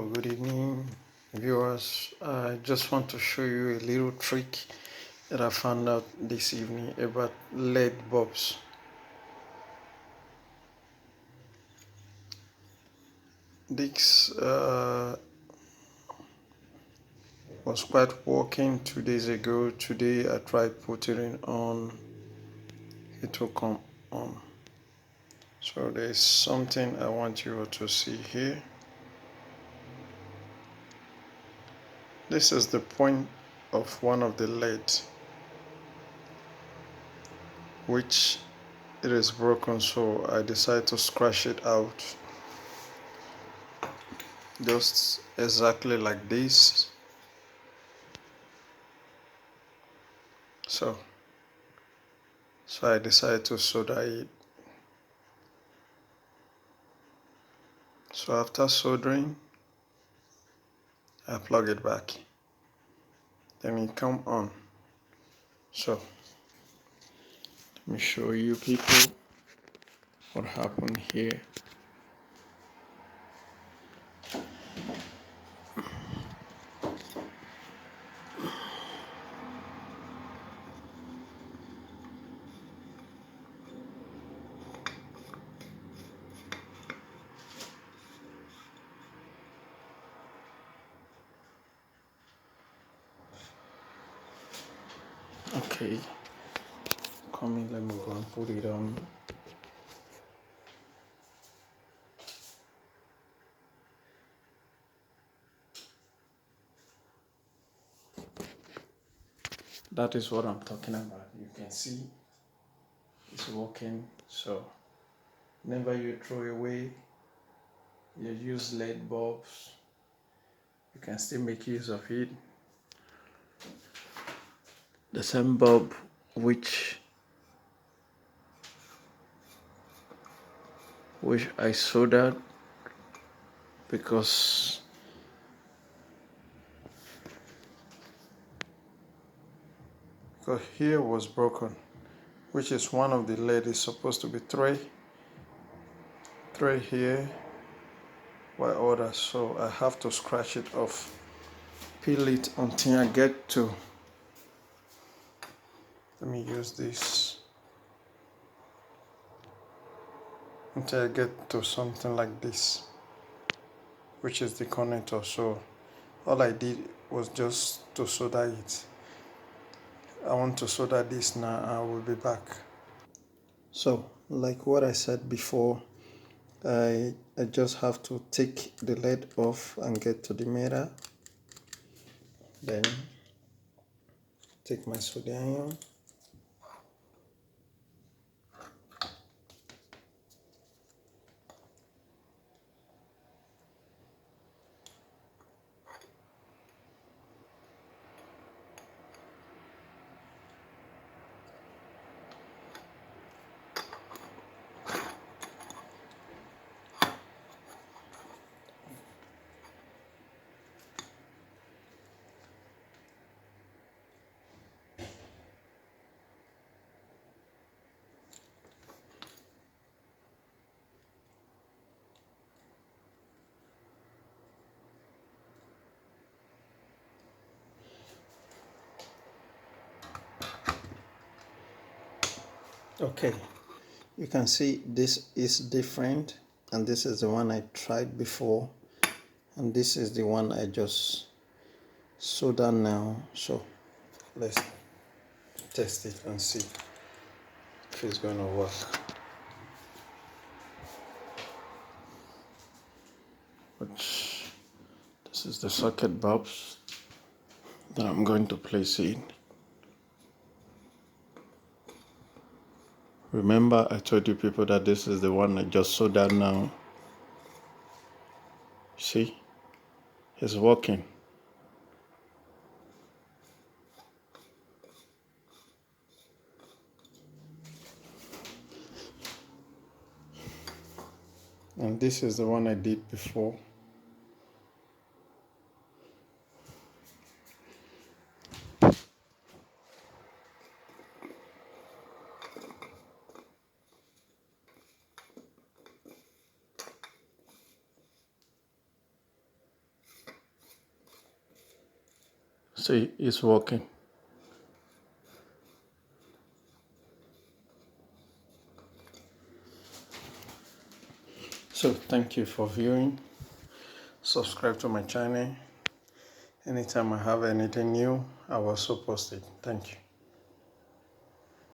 Hello, good evening, viewers. I just want to show you a little trick that I found out this evening about LED bulbs. This was quite working 2 days ago. Today I tried putting it on, it will come on. So there's something I want you to see here. This is the point of one of the LEDs, which it is broken, so I decided to scratch it out just exactly like this. So I decided to solder it. So after soldering, I plug it back, then it come on. So let me show you people what happened here. Okay, come in, let me go and put it on. That is what I'm talking about. You can see it's working. So whenever you throw away your used LED bulbs, you can still make use of it. The same bulb which I soldered, because here was broken, which is one of the LED is supposed to be three here while order. So I have to scratch it off, peel it until I get to, let me use this, until I get to something like this, which is the connector. So all I did was just to solder it. I want to solder this now. I will be back. So like what I said before, I just have to take the LED off and get to the mirror, then take my soldering iron, okay. You can see this is different, and this is the one I tried before, and this is the one I just solder now. So let's test it and see if it's going to work. Which, this is the socket bulbs that I'm going to place in. Remember, I told you people that this is the one I just soldered now. See, it's working. And this is the one I did before. See, it's working. So thank you for viewing. Subscribe to my channel. Anytime I have anything new, I will also post it. Thank you.